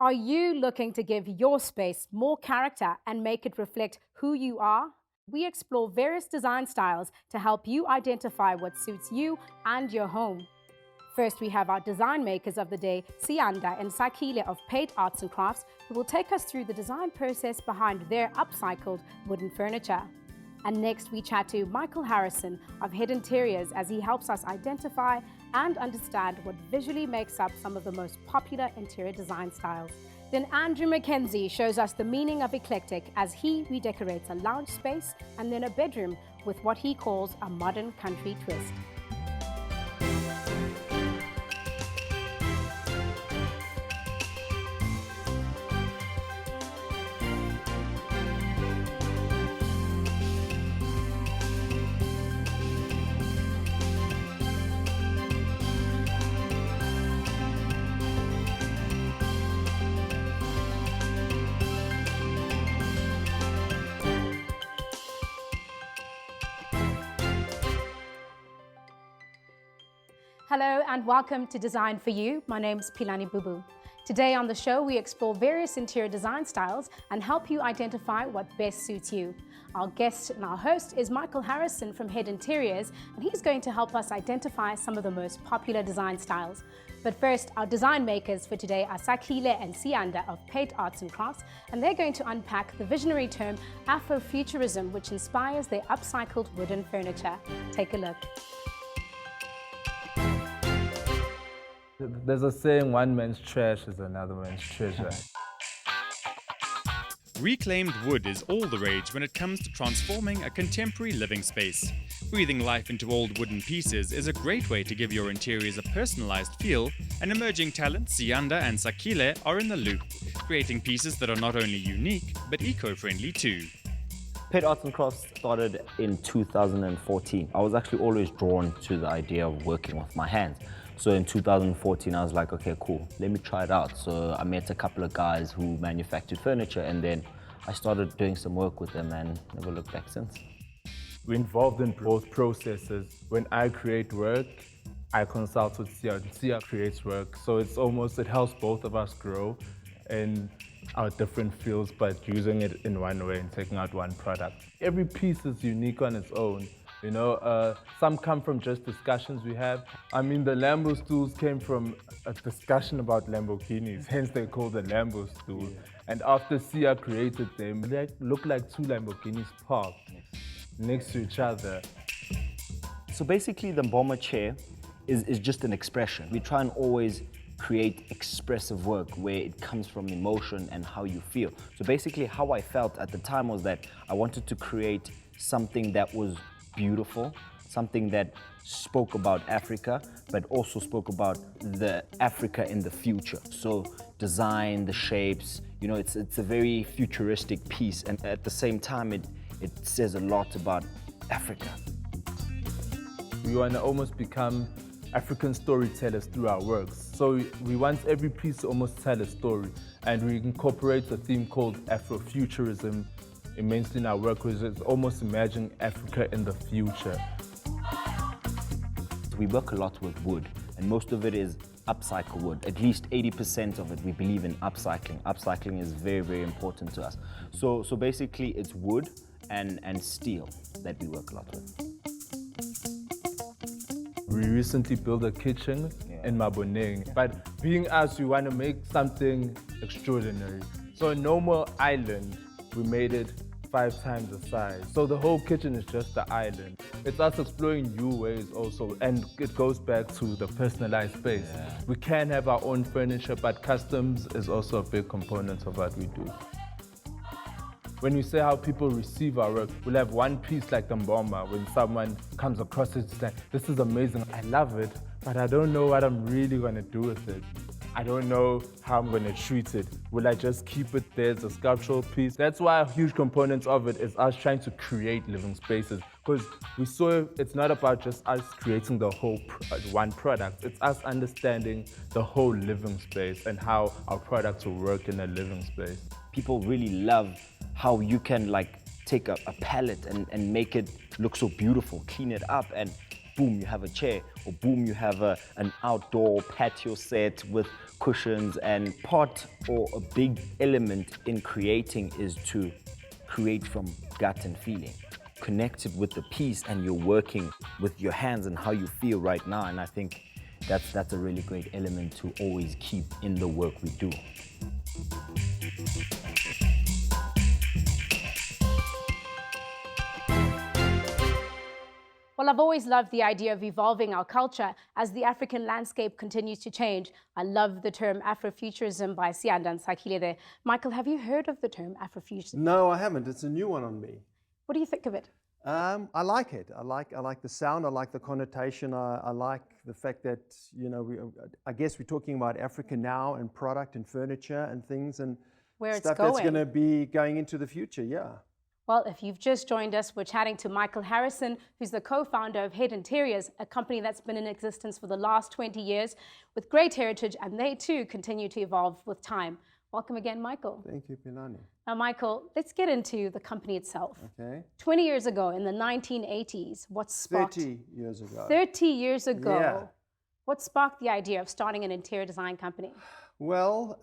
Are you looking to give your space more character and make it reflect who you are? We explore various design styles to help you identify what suits you and your home. First, we have our design makers of the day, Siyanda and Sakhile of Pate Arts and Crafts, who will take us through the design process behind their upcycled wooden furniture. And next, we chat to Michael Harrison of Head Interiors as he helps us identify and understand what visually makes up some of the most popular interior design styles. Then Andrew Mackenzie shows us the meaning of eclectic as he redecorates a lounge space and then a bedroom with what he calls a modern country twist. Hello and welcome to Design for You. My name's Pilani Bubu. Today on the show, we explore various interior design styles and help you identify what best suits you. Our guest and our host is Michael Harrison from Head Interiors, and he's going to help us identify some of the most popular design styles. But first, our design makers for today are Sakhile and Siyanda of Pate Arts and Crafts, and they're going to unpack the visionary term Afrofuturism, which inspires their upcycled wooden furniture. Take a look. There's a saying, one man's trash is another man's treasure. Reclaimed wood is all the rage when it comes to transforming a contemporary living space. Breathing life into old wooden pieces is a great way to give your interiors a personalized feel, and emerging talents Siyanda and Sakhile are in the loop, creating pieces that are not only unique, but eco-friendly too. Pate Arts and Crafts started in 2014. I was actually always drawn to the idea of working with my hands. So in 2014, I was like, okay, cool, let me try it out. So I met a couple of guys who manufactured furniture, and then I started doing some work with them and never looked back since. We're involved in both processes. When I create work, I consult with Sia, and Sia creates work. So it helps both of us grow in our different fields, but using it in one way and taking out one product. Every piece is unique on its own. You know, some come from just discussions we have. I mean, the Lambo stools came from a discussion about Lamborghinis, hence they're called the Lambo stool. And after Sia created them, they look like two Lamborghinis parked next to each other. So basically, the bomber chair is just an expression. We try and always create expressive work where it comes from emotion and how you feel. So basically, how I felt at the time was that I wanted to create something that was beautiful, something that spoke about Africa, but also spoke about the Africa in the future. So design, the shapes, you know, it's a very futuristic piece, and at the same time, it says a lot about Africa. We want to almost become African storytellers through our works. So we want every piece to almost tell a story, and we incorporate a theme called Afrofuturism immensely in our work, which is almost imagining Africa in the future. We work a lot with wood, and most of it is upcycle wood. At least 80% of it, we believe in upcycling. Upcycling is very, very important to us. So basically, it's wood and steel that we work a lot with. We recently built a kitchen in Maboneng, but being us, we want to make something extraordinary. So a normal island, we made it 5 times the size. So the whole kitchen is just the island. It's us exploring new ways also, and it goes back to the personalized space. Yeah. We can have our own furniture, but customs is also a big component of what we do. When we say how people receive our work, we'll have one piece like the Mboma. When someone comes across it, it's like, this is amazing, I love it, but I don't know what I'm really gonna do with it. I don't know how I'm going to treat it. Will I just keep it there as a sculptural piece? That's why a huge component of it is us trying to create living spaces. Because we saw it's not about just us creating the whole one product. It's us understanding the whole living space and how our products will work in a living space. People really love how you can like take a palette and make it look so beautiful, clean it up, and boom, you have a chair, or boom, you have an outdoor patio set with cushions. And part or a big element in creating is to create from gut and feeling. Connected with the piece, and you're working with your hands and how you feel right now. And I think that's a really great element to always keep in the work we do. Well, I've always loved the idea of evolving our culture as the African landscape continues to change. I love the term Afrofuturism by Siyanda and Sakhile there. Michael, have you heard of the term Afrofuturism? No, I haven't. It's a new one on me. What do you think of it? I like it. I like the sound. I like the connotation. I like the fact that, you know, I guess we're talking about Africa now and product and furniture and things and Where stuff it's going. that's going to be going into the future. Yeah. Well, if you've just joined us, we're chatting to Michael Harrison, who's the co-founder of Head Interiors, a company that's been in existence for the last 20 years with great heritage, and they too continue to evolve with time. Welcome again, Michael. Thank you, Pilani. Now, Michael, let's get into the company itself. Okay. 20 years ago, in the 1980s, what sparked... 30 years ago. 30 years ago. Yeah. What sparked the idea of starting an interior design company? Well,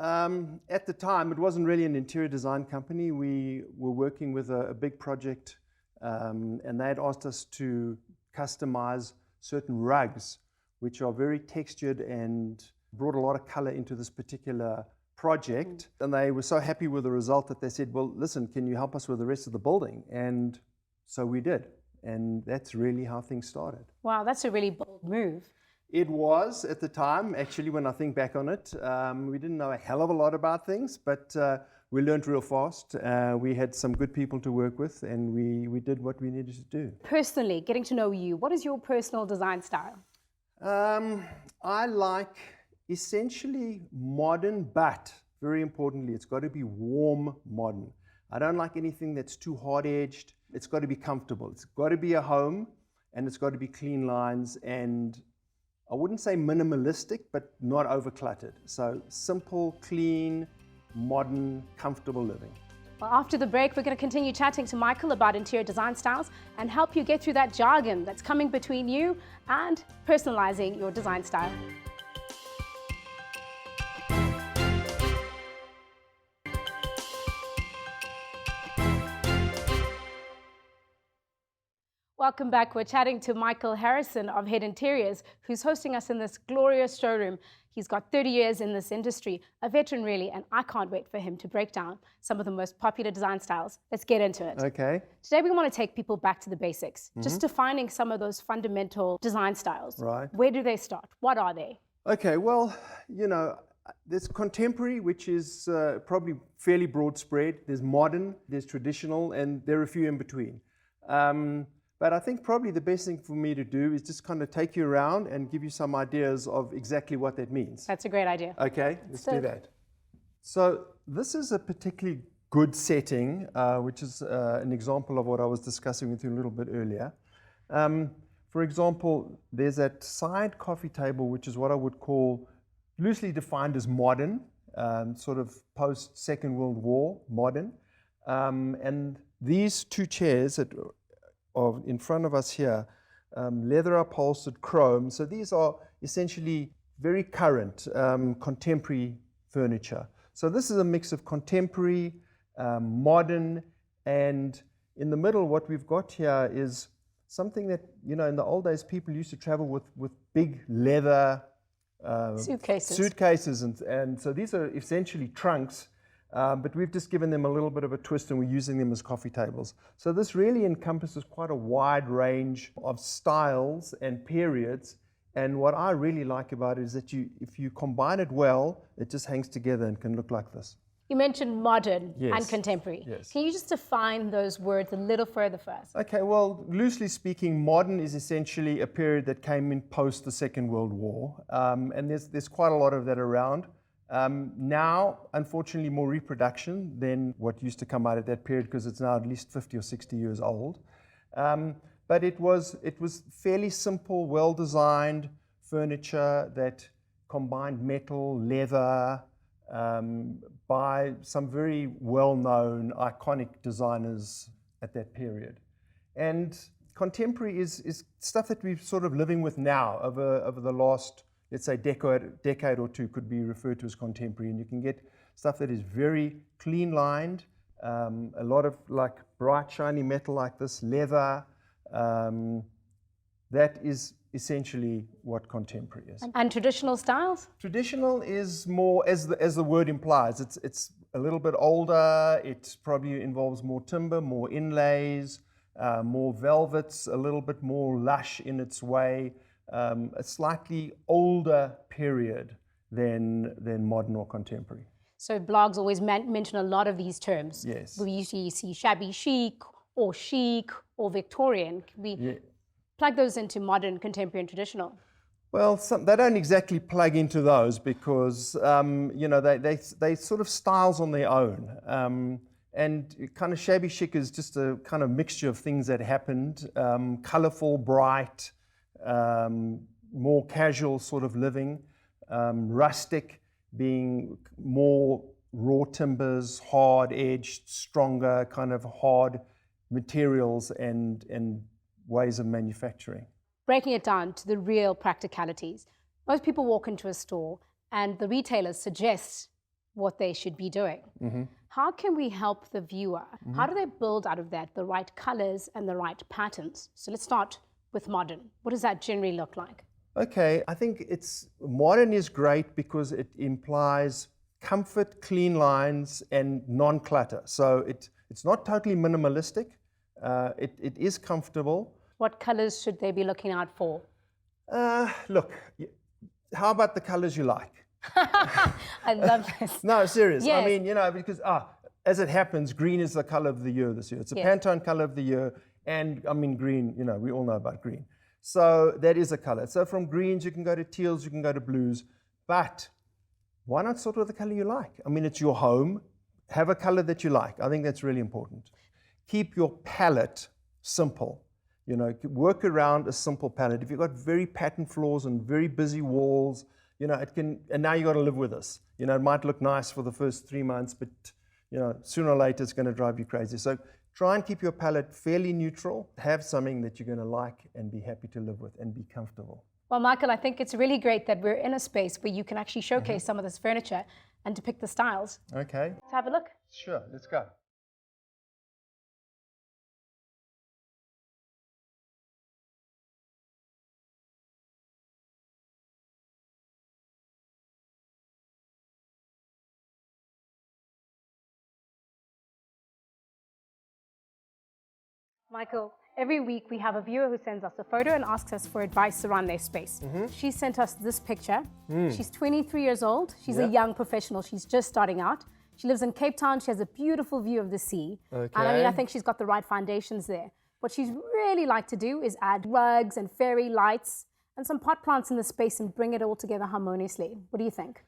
at the time, it wasn't really an interior design company. We were working with a big project, and they had asked us to customize certain rugs, which are very textured and brought a lot of color into this particular project. And they were so happy with the result that they said, well, listen, can you help us with the rest of the building? And so we did. And that's really how things started. Wow, that's a really bold move. It was at the time, actually, when I think back on it. We didn't know a hell of a lot about things, but we learned real fast. We had some good people to work with, and we did what we needed to do. Personally, getting to know you, what is your personal design style? I like essentially modern, but very importantly, it's got to be warm modern. I don't like anything that's too hard-edged. It's got to be comfortable. It's got to be a home, and it's got to be clean lines, and I wouldn't say minimalistic, but not over-cluttered. So simple, clean, modern, comfortable living. Well, after the break, we're going to continue chatting to Michael about interior design styles and help you get through that jargon that's coming between you and personalizing your design style. Welcome back. We're chatting to Michael Harrison of Head Interiors, who's hosting us in this glorious showroom. He's got 30 years in this industry, a veteran really, and I can't wait for him to break down some of the most popular design styles. Let's get into it. Okay. Today we want to take people back to the basics, just defining some of those fundamental design styles. Right. Where do they start? What are they? Okay, well, you know, there's contemporary, which is probably fairly broad spread. There's modern, there's traditional, and there are a few in between. But I think probably the best thing for me to do is just kind of take you around and give you some ideas of exactly what that means. That's a great idea. Okay, let's do that. So this is a particularly good setting, which is an example of what I was discussing with you a little bit earlier. For example, there's that side coffee table, which is what I would call loosely defined as modern, sort of post-Second World War modern. And these two chairs that are in front of us here, leather upholstered chrome. So these are essentially very current, contemporary furniture. So this is a mix of contemporary, modern, and in the middle what we've got here is something that, you know, in the old days people used to travel with big leather suitcases. And so these are essentially trunks. But we've just given them a little bit of a twist and we're using them as coffee tables. So this really encompasses quite a wide range of styles and periods. And what I really like about it is that if you combine it well, it just hangs together and can look like this. You mentioned modern Yes. and contemporary. Yes. Can you just define those words a little further for us? Okay, well, loosely speaking, modern is essentially a period that came in post the Second World War. And there's quite a lot of that around. Now, unfortunately, more reproduction than what used to come out at that period because it's now at least 50 or 60 years old. But it was fairly simple, well-designed furniture that combined metal, leather, by some very well-known, iconic designers at that period. And contemporary is stuff that we're sort of living with now over the last, let's say, decade or two could be referred to as contemporary. And you can get stuff that is very clean lined, a lot of like bright shiny metal like this, leather. That is essentially what contemporary is. And traditional styles? Traditional is more, as the word implies, it's a little bit older. It probably involves more timber, more inlays, more velvets, a little bit more lush in its way, a slightly older period than modern or contemporary. So blogs always mention a lot of these terms. Yes. We usually see shabby chic or Victorian. Can we plug those into modern, contemporary, and traditional? Well, they don't exactly plug into those because, you know, they sort of styles on their own. And kind of shabby chic is just a kind of mixture of things that happened, colorful, bright, more casual sort of living, rustic being more raw timbers, hard edged, stronger, kind of hard materials and ways of manufacturing. Breaking it down to the real practicalities. Most people walk into a store and the retailers suggest what they should be doing. Mm-hmm. How can we help the viewer? Mm-hmm. How do they build out of that the right colors and the right patterns? So let's start with modern. What does that generally look like? Okay, I think modern is great because it implies comfort, clean lines, and non-clutter. So it's not totally minimalistic. It is comfortable. What colors should they be looking out for? Look, how about the colors you like? I love this. No, serious. Yes. I mean, you know, because as it happens, green is the color of the year this year. It's a Pantone color of the year. And I mean, green, you know, we all know about green. So that is a color. So from greens, you can go to teals, you can go to blues. But why not start with the color you like? I mean, it's your home. Have a color that you like. I think that's really important. Keep your palette simple. You know, work around a simple palette. If you've got very pattern floors and very busy walls, you know, it can, and now you got to live with this. You know, it might look nice for the first 3 months, but, you know, sooner or later it's going to drive you crazy. So try and keep your palette fairly neutral. Have something that you're going to like and be happy to live with and be comfortable. Well, Michael, I think it's really great that we're in a space where you can actually showcase some of this furniture and depict the styles. Okay. Let's have a look. Sure, let's go. Michael, every week we have a viewer who sends us a photo and asks us for advice around their space. She sent us this picture. She's 23 years old. She's a young professional. She's just starting out. She lives in Cape Town. She has a beautiful view of the sea. Okay. And I mean, I think she's got the right foundations there. What she's really like to do is add rugs and fairy lights and some pot plants in the space and bring it all together harmoniously. What do you think?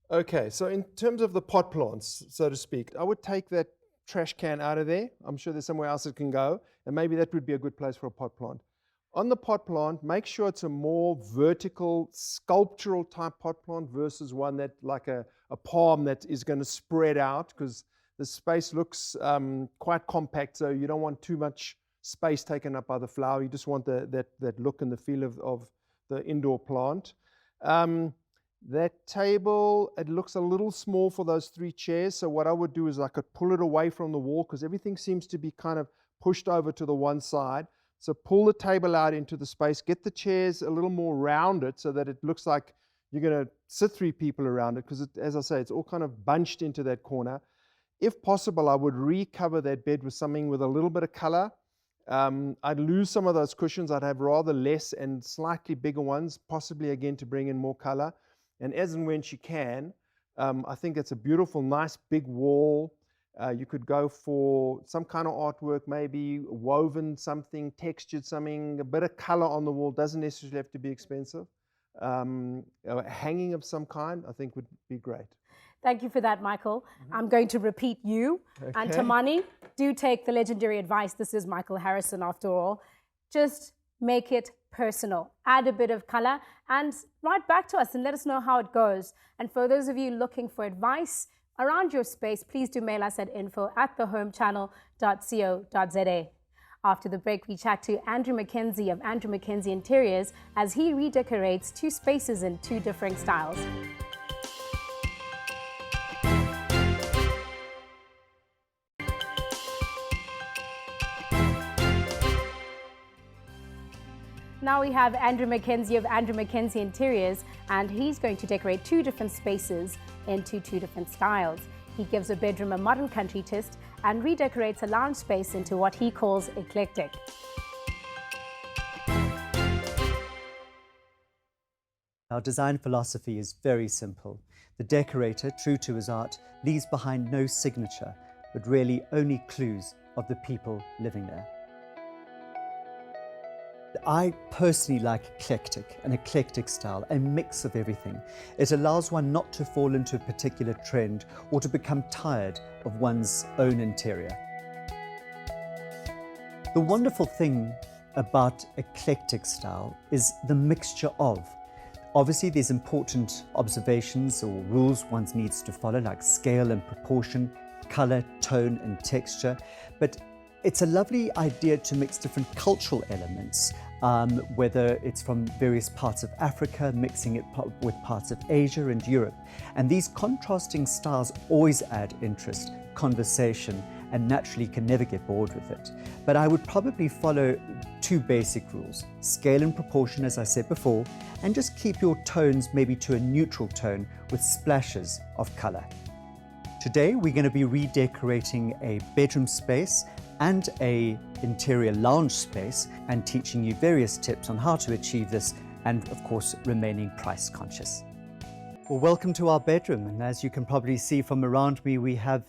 Okay, so in terms of the pot plants, so to speak, I would take that trash can out of there. I'm sure there's somewhere else it can go, and maybe that would be a good place for a pot plant. On the pot plant, make sure it's a more vertical, sculptural type pot plant versus one that like a palm that is going to spread out, because the space looks quite compact, so you don't want too much space taken up by the flower. You just want that look and the feel of the indoor plant. That table, it looks a little small for those 3 chairs. So what I would do is I could pull it away from the wall because everything seems to be kind of pushed over to the one side. So pull the table out into the space, get the chairs a little more rounded so that it looks like you're going to sit 3 people around it because, as I say, it's all kind of bunched into that corner. If possible, I would recover that bed with something with a little bit of color. I'd lose some of those cushions. I'd have rather less and slightly bigger ones, possibly again to bring in more color. And as and when she can, I think it's a beautiful, nice big wall. You could go for some kind of artwork, maybe woven something, textured something, a bit of color on the wall. Doesn't necessarily have to be expensive. Hanging of some kind, I think would be great. Thank you for that, Michael. I'm going to repeat you. Okay. And Tamani, do take the legendary advice. This is Michael Harrison after all. Just make it personal. Add a bit of color and write back to us and let us know how it goes. And for those of you looking for advice around your space, please do mail us at info@thehomechannel.co.za. After the break, we chat to Andrew Mackenzie of Andrew Mackenzie Interiors as he redecorates 2 spaces in 2 different styles. Now we have Andrew Mackenzie of Andrew Mackenzie Interiors, and he's going to decorate 2 different spaces into 2 different styles. He gives a bedroom a modern country twist and redecorates a lounge space into what he calls eclectic. Our design philosophy is very simple. The decorator, true to his art, leaves behind no signature, but really only clues of the people living there. I personally like an eclectic style, a mix of everything. It allows one not to fall into a particular trend or to become tired of one's own interior. The wonderful thing about eclectic style is the mixture of. Obviously, there's important observations or rules one needs to follow, like scale and proportion, color, tone, and texture. But it's a lovely idea to mix different cultural elements, whether it's from various parts of Africa, mixing it with parts of Asia and Europe. And these contrasting styles always add interest, conversation, and naturally can never get bored with it. But I would probably follow 2 basic rules: scale and proportion, as I said before, and just keep your tones maybe to a neutral tone with splashes of color. Today, we're going to be redecorating a bedroom space and an interior lounge space and teaching you various tips on how to achieve this and, of course, remaining price conscious. Well, welcome to our bedroom, and as you can probably see from around me, we have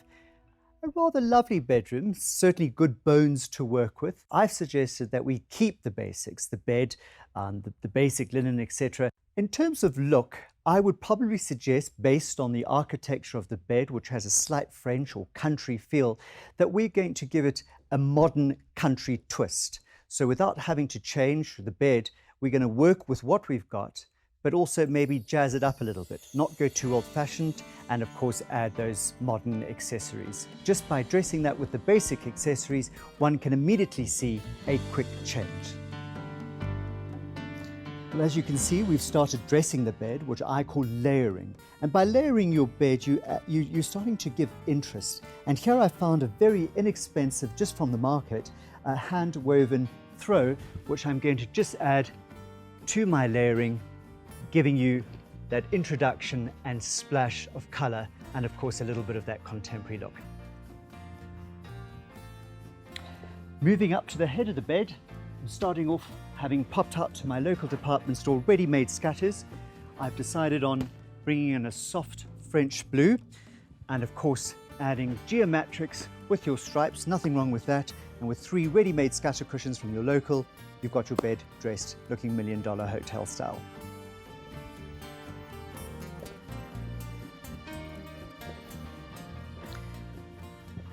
a rather lovely bedroom, certainly good bones to work with. I've suggested that we keep the basics, the bed, the basic linen, etc. In terms of look, I would probably suggest, based on the architecture of the bed, which has a slight French or country feel, that we're going to give it a modern country twist. So without having to change the bed, we're going to work with what we've got, but also maybe jazz it up a little bit, not go too old-fashioned, and of course add those modern accessories. Just by dressing that with the basic accessories, one can immediately see a quick change. Well, as you can see, we've started dressing the bed, which I call layering. And by layering your bed, you're starting to give interest. And here I found a very inexpensive, just from the market, a hand-woven throw, which I'm going to just add to my layering, giving you that introduction and splash of color, and of course a little bit of that contemporary look. Moving up to the head of the bed, I'm starting off having popped out to my local department store ready-made scatters. I've decided on bringing in a soft French blue and of course adding geometrics with your stripes, nothing wrong with that. And with 3 ready-made scatter cushions from your local, you've got your bed dressed looking $1 million hotel style.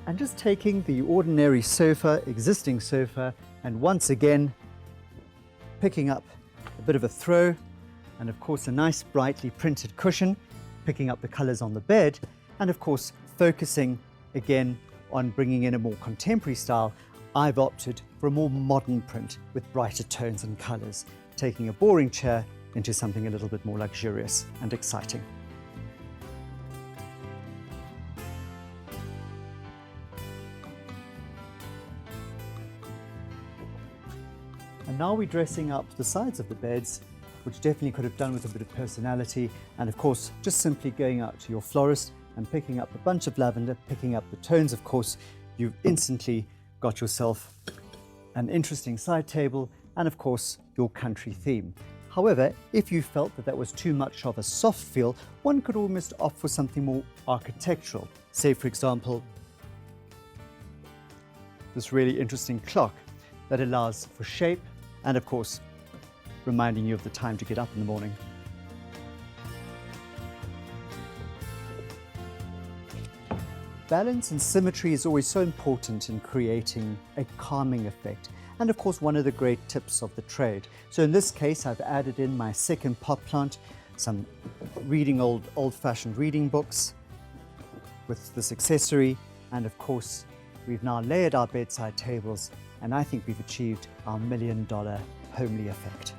And just taking the ordinary sofa, existing sofa, and once again picking up a bit of a throw, and of course a nice brightly printed cushion, picking up the colors on the bed, and of course focusing again on bringing in a more contemporary style. I've opted for a more modern print with brighter tones and colors, taking a boring chair into something a little bit more luxurious and exciting. And now we're dressing up the sides of the beds, which definitely could have done with a bit of personality. And of course, just simply going out to your florist and picking up a bunch of lavender, picking up the tones, of course, you've instantly got yourself an interesting side table and of course, your country theme. However, if you felt that that was too much of a soft feel, one could almost opt for something more architectural. Say, for example, this really interesting clock that allows for shape, and of course, reminding you of the time to get up in the morning. Balance and symmetry is always so important in creating a calming effect. And of course, one of the great tips of the trade. So in this case, I've added in my second pot plant, some old-fashioned reading books with this accessory, and of course, We've now layered our bedside tables, and I think we've achieved our $1 million homely effect.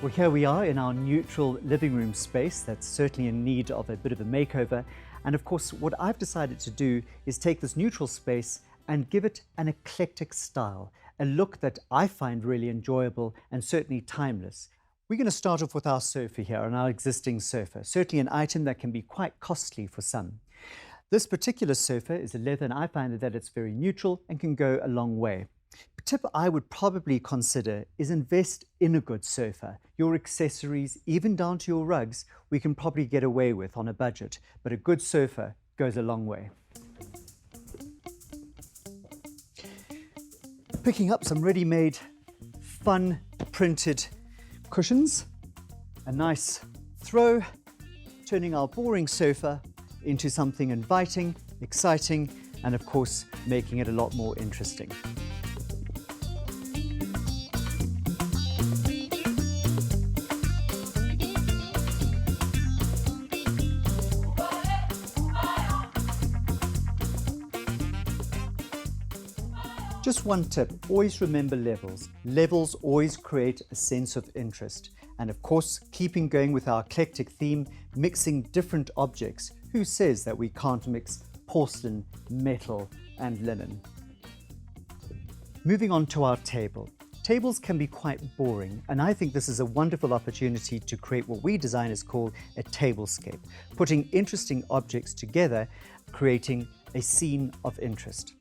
Well, here we are in our neutral living room space that's certainly in need of a bit of a makeover. And of course, what I've decided to do is take this neutral space and give it an eclectic style, a look that I find really enjoyable and certainly timeless. We're going to start off with our sofa here, on our existing sofa, certainly an item that can be quite costly for some. This particular sofa is a leather, and I find that it's very neutral and can go a long way. A tip I would probably consider is invest in a good sofa. Your accessories, even down to your rugs, we can probably get away with on a budget, but a good sofa goes a long way. Picking up some ready-made, fun printed cushions, a nice throw, turning our boring sofa into something inviting, exciting, and of course, making it a lot more interesting. Just one tip, always remember levels. Levels always create a sense of interest. And of course, keeping going with our eclectic theme, mixing different objects. Who says that we can't mix porcelain, metal, and linen? Moving on to our table. Tables can be quite boring, and I think this is a wonderful opportunity to create what we designers call a tablescape, putting interesting objects together, creating a scene of interest.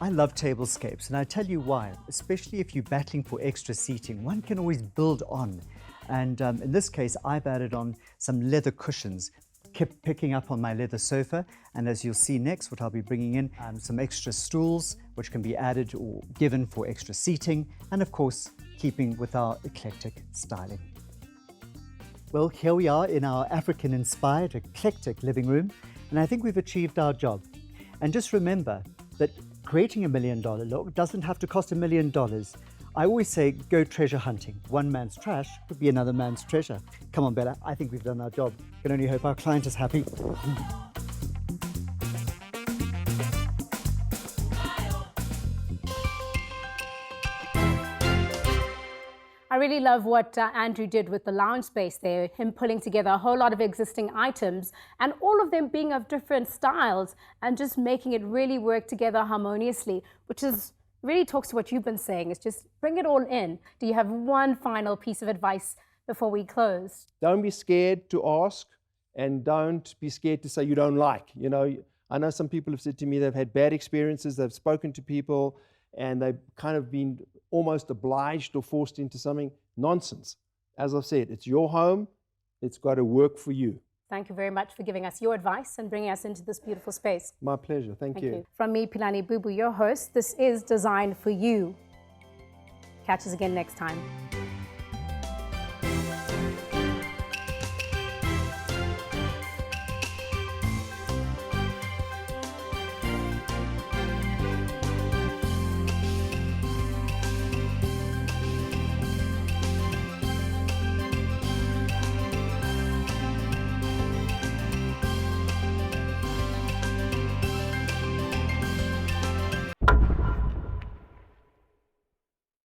I love tablescapes, and I tell you why, especially if you're battling for extra seating, one can always build on. And in this case, I've added on some leather cushions, kept picking up on my leather sofa, and as you'll see next, what I'll be bringing in, some extra stools, which can be added or given for extra seating, and of course, keeping with our eclectic styling. Well, here we are in our African-inspired eclectic living room, and I think we've achieved our job. And just remember that creating $1 million look doesn't have to cost $1 million. I always say, go treasure hunting. One man's trash could be another man's treasure. Come on, Bella, I think we've done our job. Can only hope our client is happy. I really love what Andrew did with the lounge space there, him pulling together a whole lot of existing items and all of them being of different styles and just making it really work together harmoniously, which is really talks to what you've been saying. It's just bring it all in. Do you have one final piece of advice before we close? Don't be scared to ask, and don't be scared to say you don't like. You know, I know some people have said to me they've had bad experiences, they've spoken to people, and they've kind of been almost obliged or forced into something. Nonsense. As I've said, it's your home, it's got to work for you. Thank you very much for giving us your advice and bringing us into this beautiful space. My pleasure. Thank you. From me, Pilani Bubu, your host, this is Design for You. Catch us again next time.